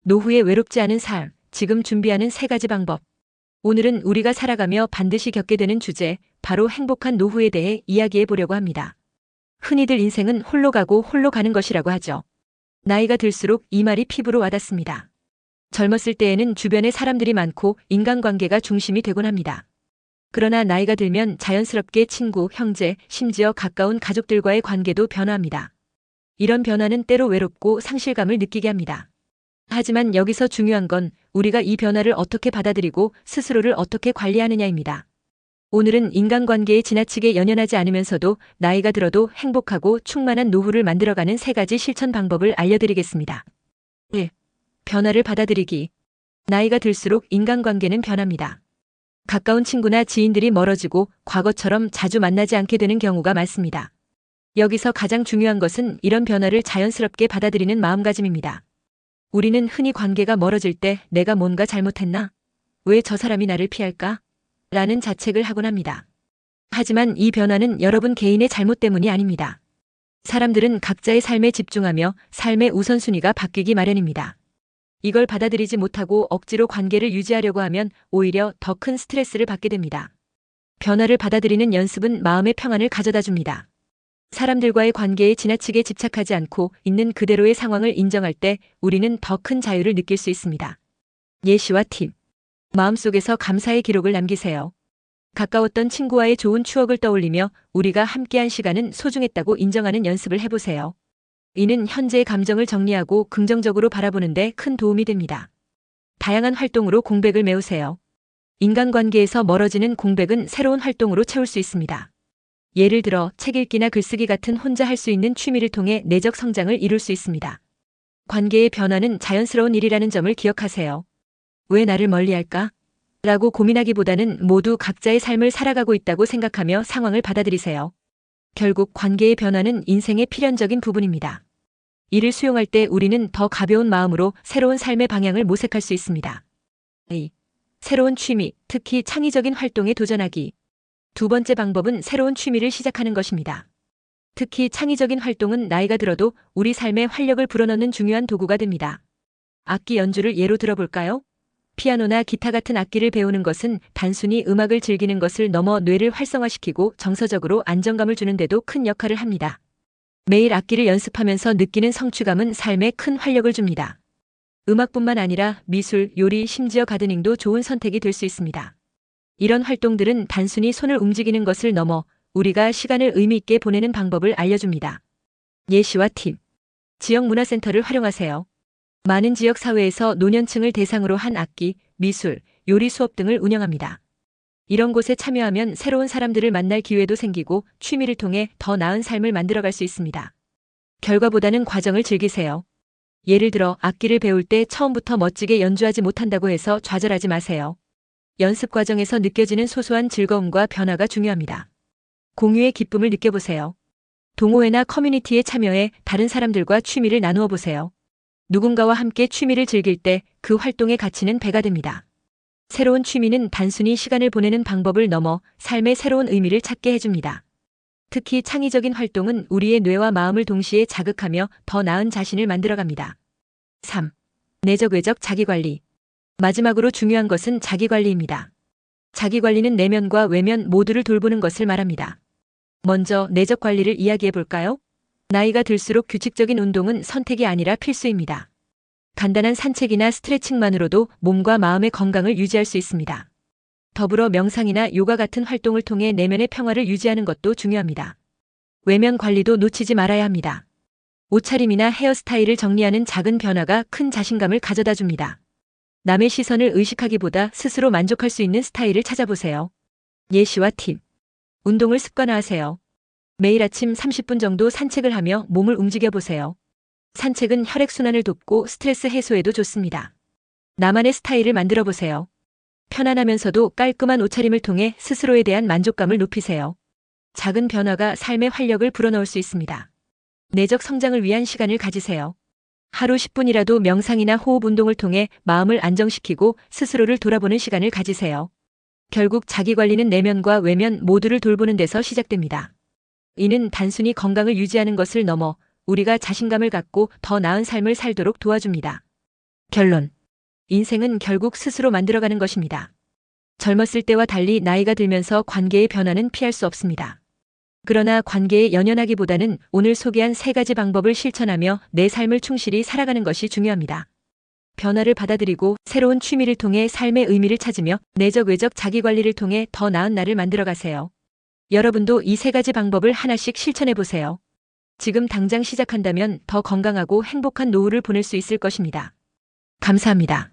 노후에 외롭지 않은 삶, 지금 준비하는 3가지 방법. 오늘은 우리가 살아가며 반드시 겪게 되는 주제, 바로 행복한 노후에 대해 이야기해 보려고 합니다. 흔히들 인생은 홀로 가고 홀로 가는 것이라고 하죠. 나이가 들수록 이 말이 피부로 와닿습니다. 젊었을 때에는 주변에 사람들이 많고 인간관계가 중심이 되곤 합니다. 그러나 나이가 들면 자연스럽게 친구, 형제, 심지어 가까운 가족들과의 관계도 변화합니다. 이런 변화는 때로 외롭고 상실감을 느끼게 합니다. 하지만 여기서 중요한 건 우리가 이 변화를 어떻게 받아들이고 스스로를 어떻게 관리하느냐입니다. 오늘은 인간관계에 지나치게 연연하지 않으면서도 나이가 들어도 행복하고 충만한 노후를 만들어가는 3가지 실천 방법을 알려드리겠습니다. 1. 변화를 받아들이기. 나이가 들수록 인간관계는 변합니다. 가까운 친구나 지인들이 멀어지고 과거처럼 자주 만나지 않게 되는 경우가 많습니다. 여기서 가장 중요한 것은 이런 변화를 자연스럽게 받아들이는 마음가짐입니다. 우리는 흔히 관계가 멀어질 때 내가 뭔가 잘못했나? 왜 저 사람이 나를 피할까? 라는 자책을 하곤 합니다. 하지만 이 변화는 여러분 개인의 잘못 때문이 아닙니다. 사람들은 각자의 삶에 집중하며 삶의 우선순위가 바뀌기 마련입니다. 이걸 받아들이지 못하고 억지로 관계를 유지하려고 하면 오히려 더 큰 스트레스를 받게 됩니다. 변화를 받아들이는 연습은 마음의 평안을 가져다 줍니다. 사람들과의 관계에 지나치게 집착하지 않고 있는 그대로의 상황을 인정할 때 우리는 더 큰 자유를 느낄 수 있습니다. 예시와 팁. 마음속에서 감사의 기록을 남기세요. 가까웠던 친구와의 좋은 추억을 떠올리며 우리가 함께한 시간은 소중했다고 인정하는 연습을 해보세요. 이는 현재의 감정을 정리하고 긍정적으로 바라보는데 큰 도움이 됩니다. 다양한 활동으로 공백을 메우세요. 인간관계에서 멀어지는 공백은 새로운 활동으로 채울 수 있습니다. 예를 들어 책 읽기나 글쓰기 같은 혼자 할 수 있는 취미를 통해 내적 성장을 이룰 수 있습니다. 관계의 변화는 자연스러운 일이라는 점을 기억하세요. 왜 나를 멀리할까? 라고 고민하기보다는 모두 각자의 삶을 살아가고 있다고 생각하며 상황을 받아들이세요. 결국 관계의 변화는 인생의 필연적인 부분입니다. 이를 수용할 때 우리는 더 가벼운 마음으로 새로운 삶의 방향을 모색할 수 있습니다. 2. 새로운 취미, 특히 창의적인 활동에 도전하기. 2번째 방법은 새로운 취미를 시작하는 것입니다. 특히 창의적인 활동은 나이가 들어도 우리 삶에 활력을 불어넣는 중요한 도구가 됩니다. 악기 연주를 예로 들어볼까요? 피아노나 기타 같은 악기를 배우는 것은 단순히 음악을 즐기는 것을 넘어 뇌를 활성화시키고 정서적으로 안정감을 주는 데도 큰 역할을 합니다. 매일 악기를 연습하면서 느끼는 성취감은 삶에 큰 활력을 줍니다. 음악뿐만 아니라 미술, 요리, 심지어 가드닝도 좋은 선택이 될 수 있습니다. 이런 활동들은 단순히 손을 움직이는 것을 넘어 우리가 시간을 의미 있게 보내는 방법을 알려줍니다. 예시와 팁. 지역 문화센터를 활용하세요. 많은 지역 사회에서 노년층을 대상으로 한 악기, 미술, 요리 수업 등을 운영합니다. 이런 곳에 참여하면 새로운 사람들을 만날 기회도 생기고 취미를 통해 더 나은 삶을 만들어갈 수 있습니다. 결과보다는 과정을 즐기세요. 예를 들어 악기를 배울 때 처음부터 멋지게 연주하지 못한다고 해서 좌절하지 마세요. 연습 과정에서 느껴지는 소소한 즐거움과 변화가 중요합니다. 공유의 기쁨을 느껴보세요. 동호회나 커뮤니티에 참여해 다른 사람들과 취미를 나누어 보세요. 누군가와 함께 취미를 즐길 때 그 활동의 가치는 배가 됩니다. 새로운 취미는 단순히 시간을 보내는 방법을 넘어 삶의 새로운 의미를 찾게 해줍니다. 특히 창의적인 활동은 우리의 뇌와 마음을 동시에 자극하며 더 나은 자신을 만들어갑니다. 3. 내적 외적 자기관리. 마지막으로 중요한 것은 자기관리입니다. 자기관리는 내면과 외면 모두를 돌보는 것을 말합니다. 먼저 내적 관리를 이야기해 볼까요? 나이가 들수록 규칙적인 운동은 선택이 아니라 필수입니다. 간단한 산책이나 스트레칭만으로도 몸과 마음의 건강을 유지할 수 있습니다. 더불어 명상이나 요가 같은 활동을 통해 내면의 평화를 유지하는 것도 중요합니다. 외면 관리도 놓치지 말아야 합니다. 옷차림이나 헤어스타일을 정리하는 작은 변화가 큰 자신감을 가져다 줍니다. 남의 시선을 의식하기보다 스스로 만족할 수 있는 스타일을 찾아보세요. 예시와 팁. 운동을 습관화하세요. 매일 아침 30분 정도 산책을 하며 몸을 움직여보세요. 산책은 혈액순환을 돕고 스트레스 해소에도 좋습니다. 나만의 스타일을 만들어보세요. 편안하면서도 깔끔한 옷차림을 통해 스스로에 대한 만족감을 높이세요. 작은 변화가 삶의 활력을 불어넣을 수 있습니다. 내적 성장을 위한 시간을 가지세요. 하루 10분이라도 명상이나 호흡 운동을 통해 마음을 안정시키고 스스로를 돌아보는 시간을 가지세요. 결국 자기관리는 내면과 외면 모두를 돌보는 데서 시작됩니다. 이는 단순히 건강을 유지하는 것을 넘어 우리가 자신감을 갖고 더 나은 삶을 살도록 도와줍니다. 결론. 인생은 결국 스스로 만들어가는 것입니다. 젊었을 때와 달리 나이가 들면서 관계의 변화는 피할 수 없습니다. 그러나 관계에 연연하기보다는 오늘 소개한 3가지 방법을 실천하며 내 삶을 충실히 살아가는 것이 중요합니다. 변화를 받아들이고 새로운 취미를 통해 삶의 의미를 찾으며 내적 외적 자기관리를 통해 더 나은 나를 만들어가세요. 여러분도 이 3가지 방법을 하나씩 실천해보세요. 지금 당장 시작한다면 더 건강하고 행복한 노후를 보낼 수 있을 것입니다. 감사합니다.